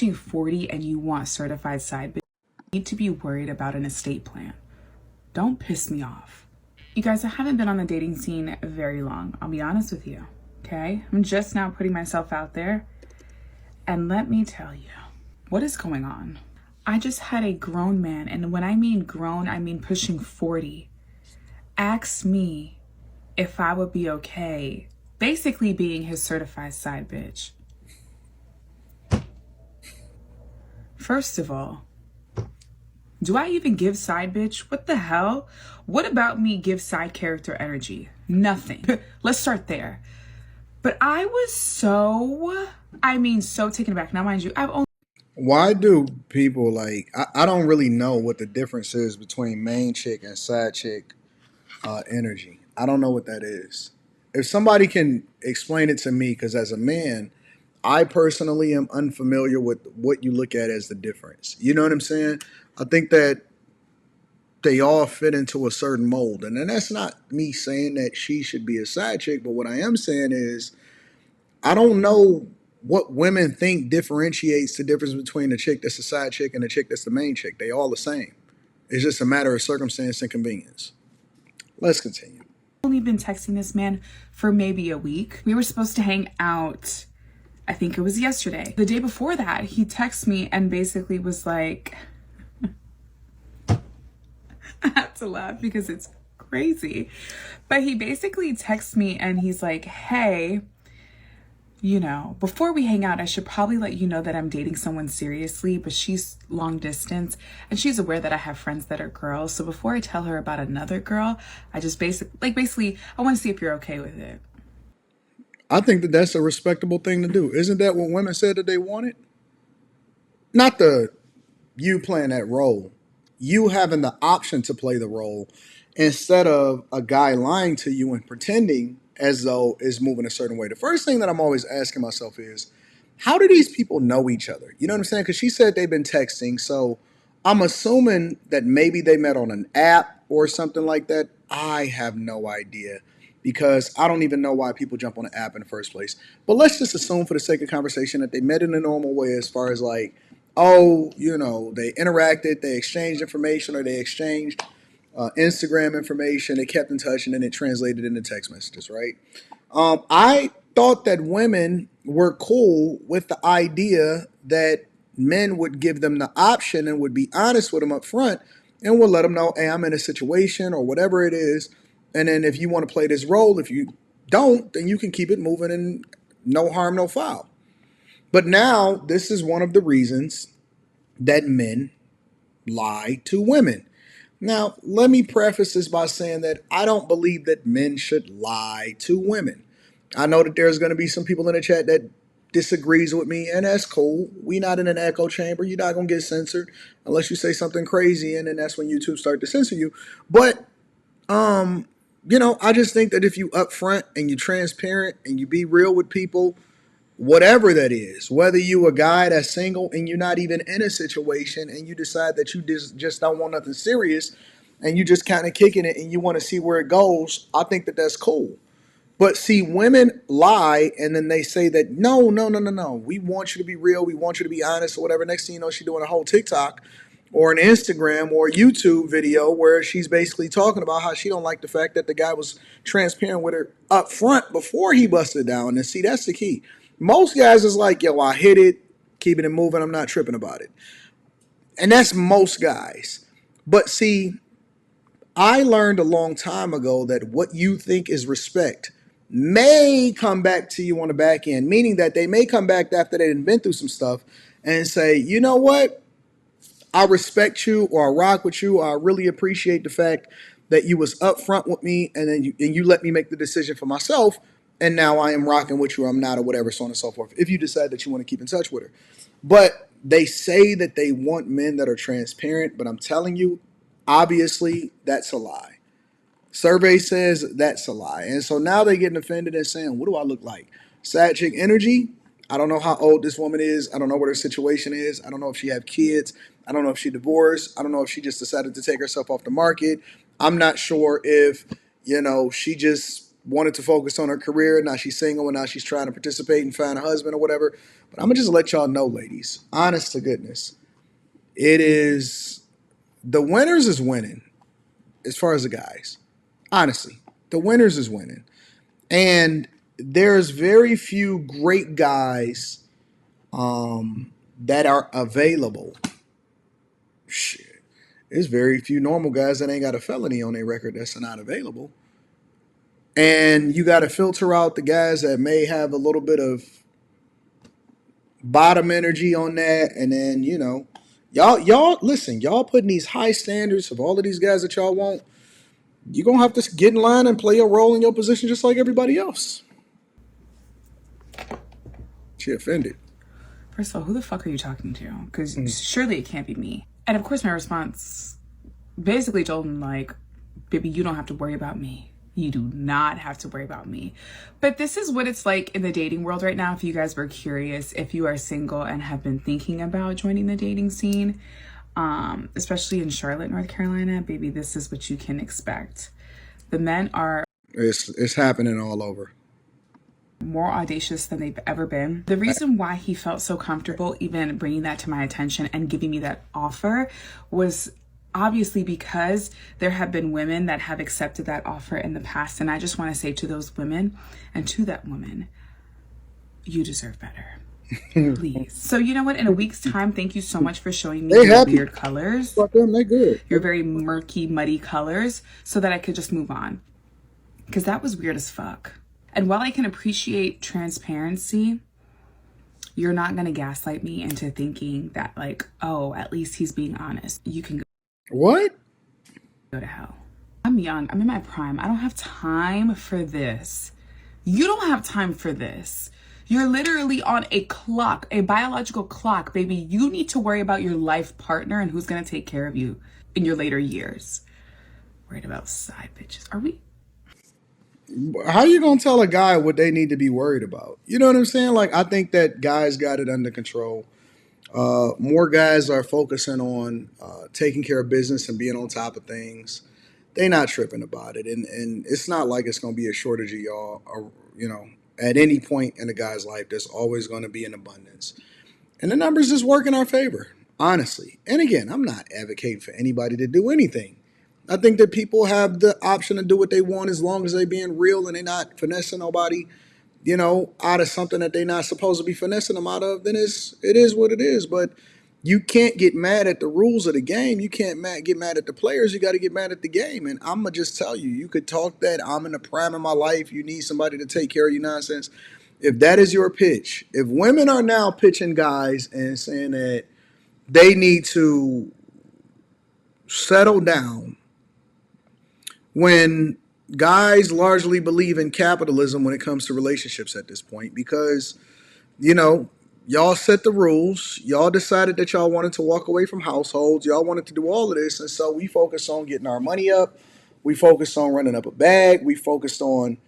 pushing 40 and you want certified side bitch, you need to be worried about an estate plan. Don't piss me off. You guys, I haven't been on the dating scene very long. I'll be honest with you, okay? I'm just now putting myself out there. And let me tell you, what is going on? I just had a grown man, and when I mean grown, I mean pushing 40, ask me if I would be okay basically being his certified side bitch. First of all, do I even give side bitch? What the hell? What about me gives side character energy? Nothing. Let's start there. But I was so taken aback. Now, mind you, I've only... Why do people like, I don't really know what the difference is between main chick and side chick energy. I don't know what that is. If somebody can explain it to me, because as a man, I personally am unfamiliar with what you look at as the difference. You know what I'm saying? I think that they all fit into a certain mold. And then that's not me saying that she should be a side chick, but what I am saying is I don't know what women think differentiates the difference between a chick that's a side chick and a chick that's the main chick. They all the same. It's just a matter of circumstance and convenience. Let's continue. Only been texting this man for maybe a week. We were supposed to hang out, I think it was yesterday. The day before that, he texted me and basically was like, I have to laugh because it's crazy. But he basically texts me and he's like, hey, you know, before we hang out, I should probably let you know that I'm dating someone seriously, but she's long distance and she's aware that I have friends that are girls. So before I tell her about another girl, I just basically, I want to see if you're okay with it. I think that that's a respectable thing to do. Isn't that what women said that they wanted? Not the you playing that role, you having the option to play the role instead of a guy lying to you and pretending as though it's moving a certain way. The first thing that I'm always asking myself is, how do these people know each other? You know what I'm saying? Because she said they've been texting. So I'm assuming that maybe they met on an app or something like that. I have no idea because I don't even know why people jump on an app in the first place. But let's just assume for the sake of conversation that they met in a normal way as far as like, oh, you know, they interacted, they exchanged information, or they exchanged Instagram information, they kept in touch, and then it translated into text messages, right? I thought that women were cool with the idea that men would give them the option and would be honest with them up front and would let them know, hey, I'm in a situation or whatever it is. And then if you want to play this role, if you don't, then you can keep it moving and no harm, no foul. But now this is one of the reasons that men lie to women. Now, let me preface this by saying that I don't believe that men should lie to women. I know that there's going to be some people in the chat that disagrees with me, and that's cool. We're not in an echo chamber. You're not going to get censored unless you say something crazy, and then that's when YouTube start to censor you. But, I just think that if you upfront and you're transparent and you be real with people, whatever that is, whether you a guy that's single and you're not even in a situation and you decide that you just don't want nothing serious and you just kind of kicking it and you want to see where it goes, I think that that's cool. But see, women lie and then they say that no, no, no, no, no. We want you to be real. We want you to be honest or whatever. Next thing you know, she's doing a whole TikTok or an Instagram or a YouTube video where she's basically talking about how she don't like the fact that the guy was transparent with her up front before he busted down. And see, that's the key. Most guys is like, yo, I hit it, keeping it moving. I'm not tripping about it. And that's most guys. But see, I learned a long time ago that what you think is respect may come back to you on the back end, meaning that they may come back after they've been through some stuff and say, you know what? I respect you or I rock with you. Or I really appreciate the fact that you was upfront with me and then you let me make the decision for myself. And now I am rocking with you or I'm not or whatever, so on and so forth, if you decide that you want to keep in touch with her. But they say that they want men that are transparent, but I'm telling you, obviously, that's a lie. Survey says that's a lie. And so now they're getting offended and saying, what do I look like? Side chick energy? I don't know how old this woman is. I don't know what her situation is. I don't know if she have kids. I don't know if she divorced. I don't know if she just decided to take herself off the market. I'm not sure if, she just wanted to focus on her career. Now she's single and now she's trying to participate and find a husband or whatever. But I'm gonna just let y'all know, ladies, honest to goodness, it is the winners is winning as far as the guys. Honestly, the winners is winning. And there's very few great guys that are available. Shit. There's very few normal guys that ain't got a felony on their record that's not available. And you got to filter out the guys that may have a little bit of bottom energy on that. And then, y'all listen, y'all putting these high standards of all of these guys that y'all want. You're going to have to get in line and play a role in your position just like everybody else. She offended. First of all, who the fuck are you talking to? Because surely it can't be me. And of course, my response basically told him, like, baby, you don't have to worry about me. You do not have to worry about me. But this is what it's like in the dating world right now. If you guys were curious, if you are single and have been thinking about joining the dating scene, especially in Charlotte, North Carolina, baby, this is what you can expect. The men are... It's happening all over. More audacious than they've ever been. The reason why he felt so comfortable even bringing that to my attention and giving me that offer was obviously because there have been women that have accepted that offer in the past. And I just want to say to those women and to that woman, you deserve better. Please. So you know what? In a week's time, thank you so much for showing me your weird colors. Fuck them, they good. Your very murky, muddy colors so that I could just move on. Because that was weird as fuck. And while I can appreciate transparency, you're not going to gaslight me into thinking that, like, oh, at least he's being honest. You can go to hell. I'm young. I'm in my prime. I don't have time for this. You don't have time for this. You're literally on a clock, a biological clock, baby. You need to worry about your life partner and who's going to take care of you in your later years. Worried about side bitches. Are we? How you gonna tell a guy what they need to be worried about? You know what I'm saying? Like, I think that guys got it under control. More guys are focusing on taking care of business and being on top of things. They not tripping about it, and it's not like it's gonna be a shortage of y'all. Or, at any point in a guy's life, there's always going to be an abundance, and the numbers just work in our favor, honestly. And again, I'm not advocating for anybody to do anything. I think that people have the option to do what they want as long as they being real and they're not finessing nobody, out of something that they're not supposed to be finessing them out of. Then it is what it is. But you can't get mad at the rules of the game. You can't get mad at the players. You got to get mad at the game. And I'm going to just tell you, you could talk that I'm in the prime of my life. You need somebody to take care of you nonsense. If that is your pitch, if women are now pitching guys and saying that they need to settle down, when guys largely believe in capitalism when it comes to relationships at this point, because, y'all set the rules. Y'all decided that y'all wanted to walk away from households. Y'all wanted to do all of this. And so we focused on getting our money up. We focused on running up a bag. We focused on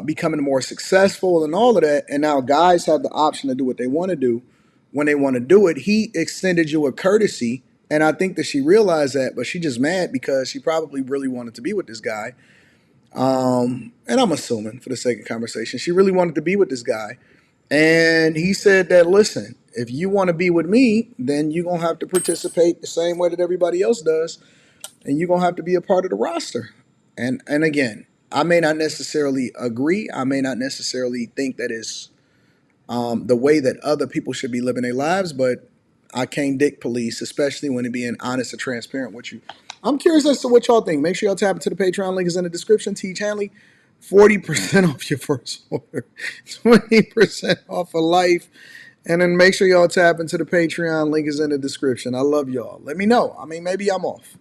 becoming more successful and all of that. And now guys have the option to do what they want to do when they want to do it. He extended you a courtesy. And I think that she realized that, but she just mad because she probably really wanted to be with this guy. And I'm assuming for the sake of conversation, she really wanted to be with this guy. And he said that, listen, if you want to be with me, then you're going to have to participate the same way that everybody else does. And you're going to have to be a part of the roster. And again, I may not necessarily agree. I may not necessarily think that is the way that other people should be living their lives, but I can't dick police, especially when they're being honest and transparent with you. I'm curious as to what y'all think. Make sure y'all tap into the Patreon. Link is in the description. Teach Hanley, 40% off your first order, 20% off for life. And then make sure y'all tap into the Patreon. Link is in the description. I love y'all. Let me know. Maybe I'm off.